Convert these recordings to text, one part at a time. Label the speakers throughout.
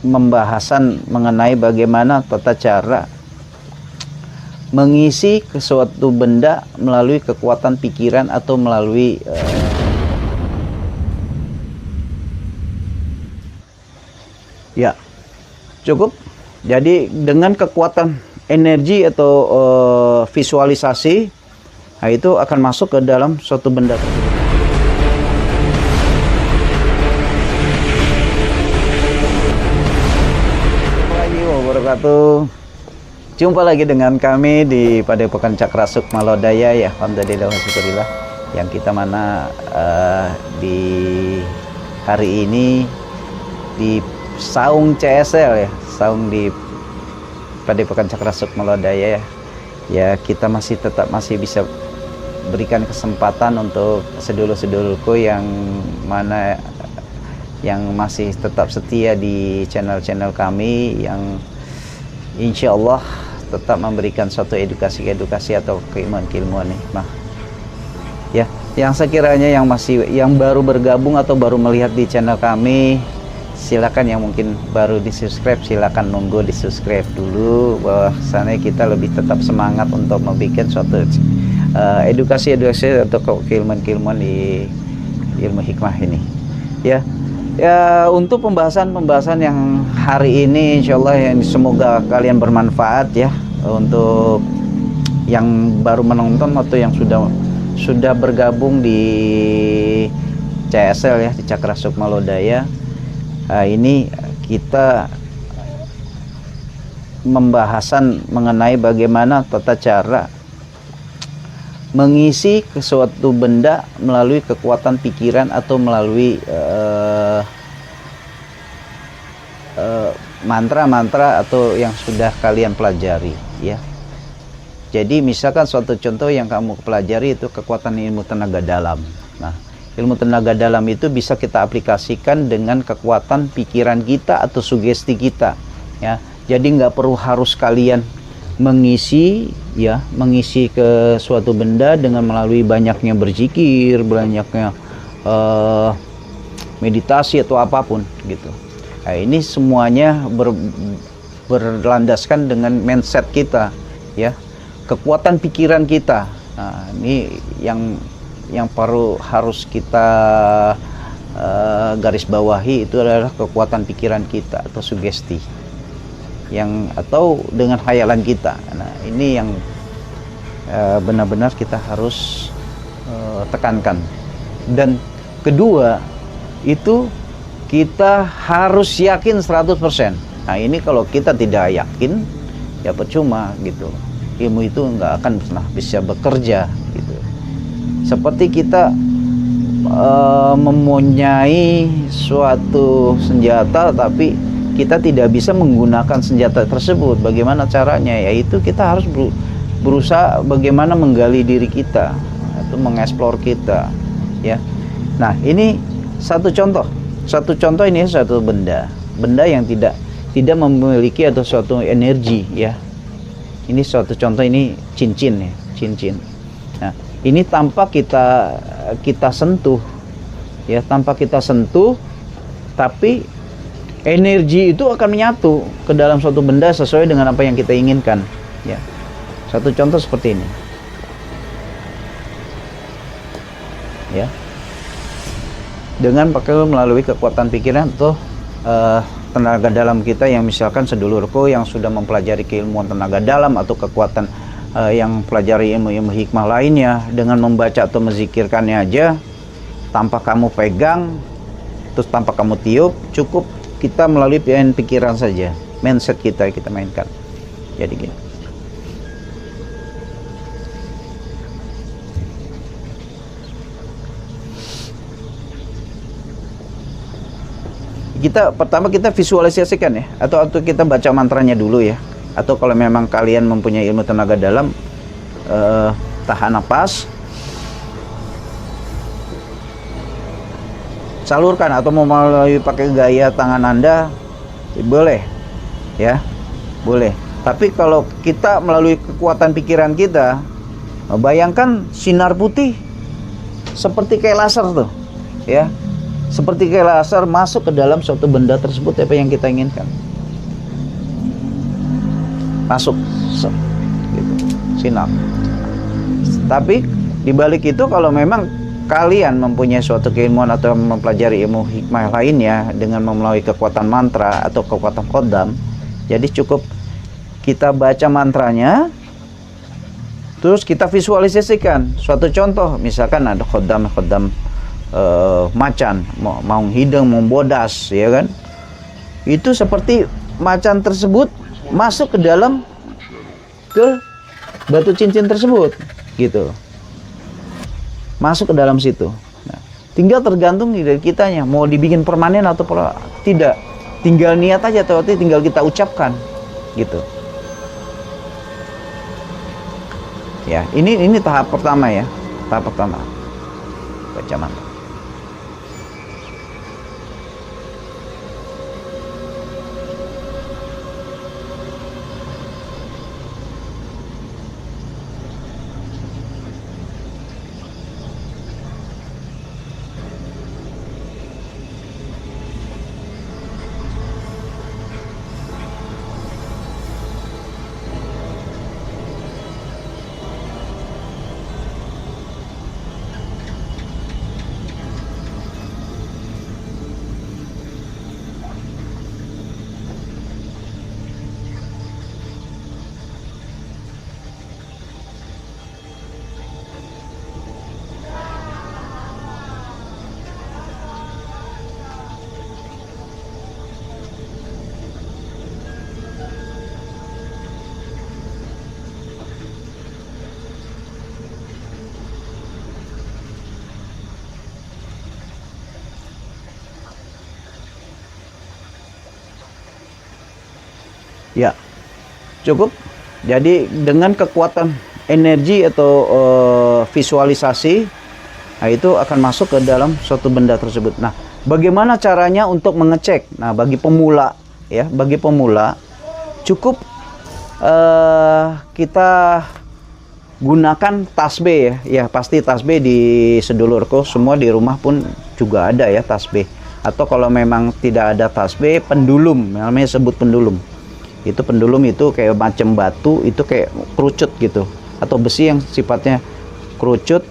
Speaker 1: pembahasan mengenai bagaimana tata cara mengisi ke suatu benda melalui kekuatan pikiran atau melalui ya cukup. Jadi dengan kekuatan energi atau visualisasi, nah itu akan masuk ke dalam suatu benda. Jumpa lagi dengan kami di Padepokan Cakra Sukma Lodaya ya, alhamdulillah syukurillah, yang kita mana di hari ini di saung CSL ya, saung di Padepokan Cakra Sukma Lodaya ya. Ya kita masih bisa berikan kesempatan untuk sedulur-sedulurku yang mana yang masih tetap setia di channel-channel kami, yang insya Allah tetap memberikan suatu edukasi atau keilmuan hikmah ya, yang sekiranya yang baru bergabung atau baru melihat di channel kami, silakan yang mungkin baru di subscribe, silakan nunggu di subscribe dulu, bahwasannya kita lebih tetap semangat untuk membuat suatu edukasi atau keilmuan di ilmu hikmah ini ya. Ya, untuk pembahasan yang hari ini insyaallah yang semoga kalian bermanfaat ya, untuk yang baru menonton atau yang sudah bergabung di CSL ya, di Cakra Sukma Lodaya. Ini kita pembahasan mengenai bagaimana tata cara mengisi ke suatu benda melalui kekuatan pikiran atau melalui mantra-mantra atau yang sudah kalian pelajari ya. Jadi misalkan suatu contoh yang kamu pelajari itu kekuatan ilmu tenaga dalam. Nah, ilmu tenaga dalam itu bisa kita aplikasikan dengan kekuatan pikiran kita atau sugesti kita ya. Jadi nggak perlu harus kalian mengisi ke suatu benda dengan melalui banyaknya berzikir, banyaknya meditasi atau apapun gitu. Nah, ini semuanya berlandaskan dengan mindset kita ya, kekuatan pikiran kita. Nah, ini yang perlu harus kita garis bawahi, itu adalah kekuatan pikiran kita atau sugesti atau dengan khayalan kita. Nah, ini yang benar-benar kita harus tekankan. Dan kedua, itu kita harus yakin 100%. Nah, ini kalau kita tidak yakin, ya percuma gitu. Ilmu itu nggak akan pernah bisa bekerja gitu. Seperti kita mempunyai suatu senjata tapi kita tidak bisa menggunakan senjata tersebut. Bagaimana caranya? Yaitu kita harus berusaha bagaimana menggali diri kita atau mengeksplor kita ya. Nah, ini satu contoh ini satu benda yang tidak memiliki atau suatu energi ya. Ini suatu contoh, ini cincin ya, cincin. Nah, ini tanpa kita sentuh ya, tanpa kita sentuh, tapi energi itu akan menyatu ke dalam suatu benda sesuai dengan apa yang kita inginkan ya. Satu contoh seperti ini ya, dengan melalui kekuatan pikiran atau tenaga dalam kita, yang misalkan sedulurku yang sudah mempelajari keilmuan tenaga dalam atau kekuatan yang pelajari ilmu hikmah lainnya, dengan membaca atau menzikirkannya aja tanpa kamu pegang, terus tanpa kamu tiup, cukup kita melalui pikiran saja, mindset kita mainkan. Jadi gini, pertama kita visualisasikan ya, atau kita baca mantranya dulu ya. Atau kalau memang kalian mempunyai ilmu tenaga dalam, tahan nafas, salurkan, atau mau melalui pakai gaya tangan Anda boleh ya, boleh. Tapi kalau kita melalui kekuatan pikiran kita, bayangkan sinar putih seperti kayak laser tuh ya, seperti kayak laser masuk ke dalam suatu benda tersebut apa yang kita inginkan. Masuk gitu, sinar. Tapi dibalik itu kalau memang kalian mempunyai suatu keilmuan atau mempelajari ilmu hikmah lainnya dengan melalui kekuatan mantra atau kekuatan khodam, jadi cukup kita baca mantranya, terus kita visualisasikan suatu contoh, misalkan ada khodam macan, mau hidung, mau bodas, ya kan? Itu seperti macan tersebut masuk ke dalam ke batu cincin tersebut, gitu. Masuk ke dalam situ. Nah, tinggal tergantung dari kitanya, mau dibikin permanen atau tidak. Tinggal niat aja, atau tinggal kita ucapkan, gitu. Ya, ini tahap pertama ya, tahap pertama. Baca mantra. Ya, cukup. Jadi dengan kekuatan energi atau visualisasi, nah itu akan masuk ke dalam suatu benda tersebut. Nah, bagaimana caranya untuk mengecek? Nah, bagi pemula, ya, bagi pemula cukup kita gunakan tasbih ya. Ya, pasti tasbih di sedulurku semua di rumah pun juga ada ya tasbih. Atau kalau memang tidak ada tasbih, pendulum, namanya sebut pendulum. Itu pendulum itu kayak macam batu, itu kayak kerucut gitu, atau besi yang sifatnya kerucut,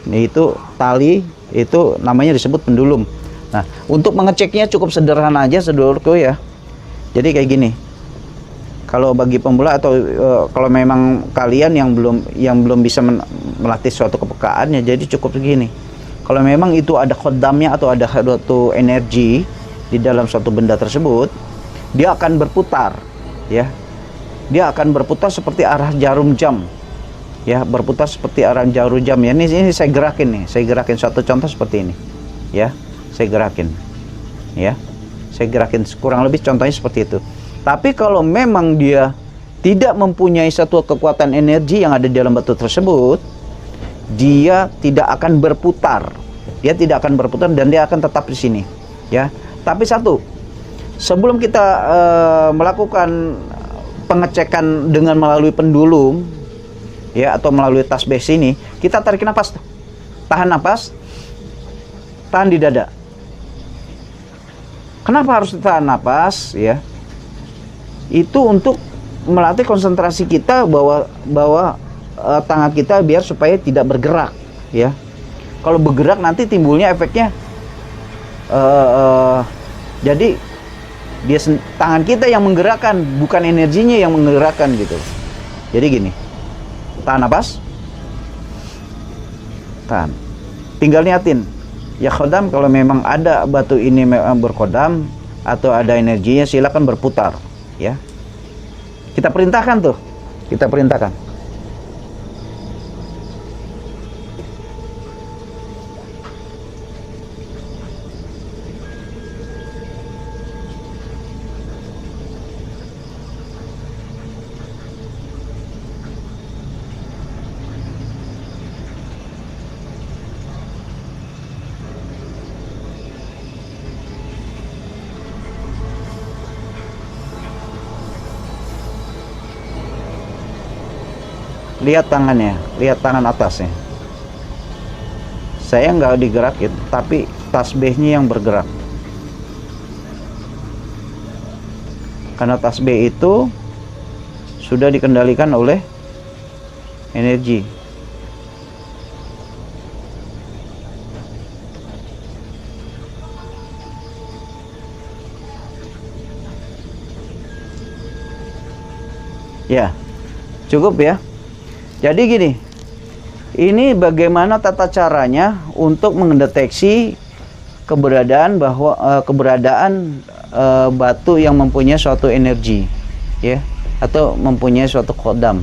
Speaker 1: itu tali, itu namanya disebut pendulum. Nah, untuk mengeceknya cukup sederhana aja sedulurku ya. Jadi kayak gini, kalau bagi pemula atau kalau memang kalian yang belum bisa melatih suatu kepekaan ya, jadi cukup begini. Kalau memang itu ada khodamnya atau ada suatu energi di dalam suatu benda tersebut, dia akan berputar. Ya, dia akan berputar seperti arah jarum jam, ya, berputar seperti arah jarum jam ya. Ini saya gerakin nih, saya gerakin suatu contoh seperti ini, ya, saya gerakin, ya, saya gerakin kurang lebih contohnya seperti itu. Tapi kalau memang dia tidak mempunyai satu kekuatan energi yang ada di dalam batu tersebut, dia tidak akan berputar, dan dia akan tetap di sini, ya. Tapi satu, sebelum kita melakukan pengecekan dengan melalui pendulum, ya, atau melalui tasbih sini, kita tarik nafas, tahan nafas, tahan di dada. Kenapa harus tahan nafas? Ya, itu untuk melatih konsentrasi kita bahwa tangan kita biar supaya tidak bergerak, ya. Kalau bergerak nanti timbulnya efeknya, jadi tangan kita yang menggerakkan, bukan energinya yang menggerakkan gitu. Jadi gini, tahan nafas, tahan, tinggal niatin ya khodam. Kalau memang ada batu ini memang berkodam atau ada energinya, silakan berputar, ya. Kita perintahkan tuh, kita perintahkan. Lihat tangannya, lihat tangan atasnya. Saya nggak digerakin, tapi tasbihnya yang bergerak. Karena tasbih itu sudah dikendalikan oleh energi. Ya, cukup ya. Jadi gini, ini bagaimana tata caranya untuk mendeteksi keberadaan batu yang mempunyai suatu energi, ya, atau mempunyai suatu kodam.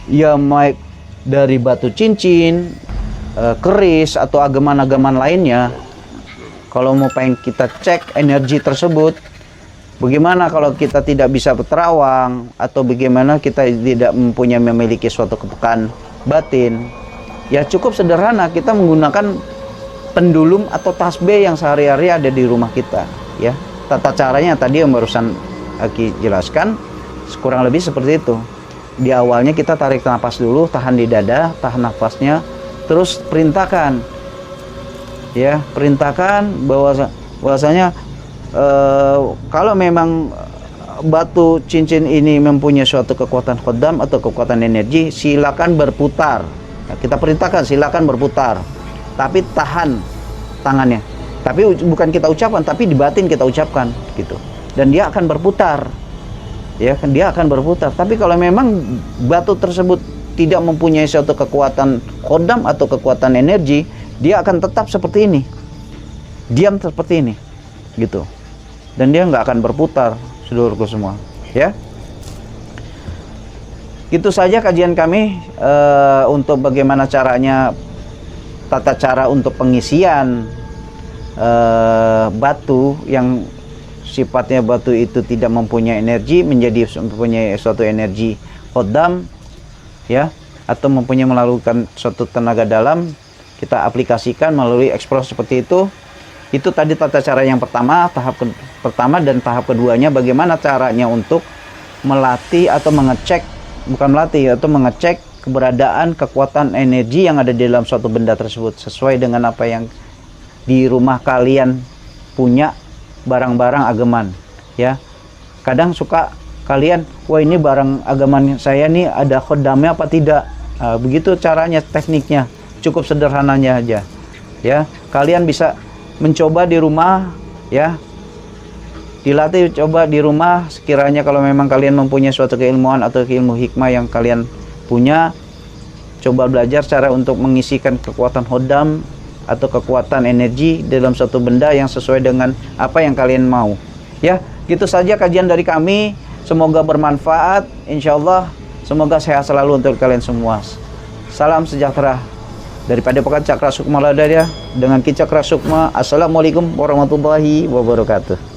Speaker 1: Ya, baik dari batu cincin, keris, atau agaman-agaman lainnya. Kalau mau pengen kita cek energi tersebut, bagaimana kalau kita tidak bisa berterawang, atau bagaimana kita tidak memiliki suatu kepekaan batin? Ya cukup sederhana, kita menggunakan pendulum atau tasbih yang sehari-hari ada di rumah kita, ya. Tata caranya tadi yang barusan Aki jelaskan, kurang lebih seperti itu. Di awalnya kita tarik nafas dulu, tahan di dada, tahan nafasnya, terus perintahkan, ya, perintahkan bahwasanya kalau memang batu cincin ini mempunyai suatu kekuatan kodam atau kekuatan energi, silakan berputar. Nah, kita perintahkan silakan berputar, tapi tahan tangannya. Tapi bukan kita ucapkan, tapi di batin kita ucapkan gitu. Dan dia akan berputar. Ya, dia akan berputar. Tapi kalau memang batu tersebut tidak mempunyai suatu kekuatan kodam atau kekuatan energi, dia akan tetap seperti ini. Diam seperti ini. Gitu. Dan dia nggak akan berputar, saudaraku semua, ya. Itu saja kajian kami untuk bagaimana caranya, tata cara untuk pengisian batu yang sifatnya batu itu tidak mempunyai energi menjadi mempunyai suatu energi kodam, ya, atau mempunyai melakukan suatu tenaga dalam, kita aplikasikan melalui eksplorasi seperti itu. Itu tadi tata cara yang pertama, tahap pertama, dan tahap keduanya bagaimana caranya untuk melatih atau mengecek, bukan melatih, atau mengecek keberadaan kekuatan energi yang ada di dalam suatu benda tersebut sesuai dengan apa yang di rumah kalian punya, barang-barang agaman, ya. Kadang suka kalian, wah ini barang agaman saya nih ada khodamnya apa tidak. Begitu caranya, tekniknya cukup sederhananya aja, ya. Kalian bisa mencoba di rumah, ya, dilatih coba di rumah. Sekiranya kalau memang kalian mempunyai suatu keilmuan atau ilmu hikmah yang kalian punya, coba belajar cara untuk mengisikan kekuatan hodam atau kekuatan energi dalam suatu benda yang sesuai dengan apa yang kalian mau, ya. Gitu saja kajian dari kami, semoga bermanfaat, insyaallah. Semoga sehat selalu untuk kalian semua. Salam sejahtera dari Padepokan Cakra Sukma Lodaya dengan Ki Cakra Sukma. Assalamualaikum warahmatullahi wabarakatuh.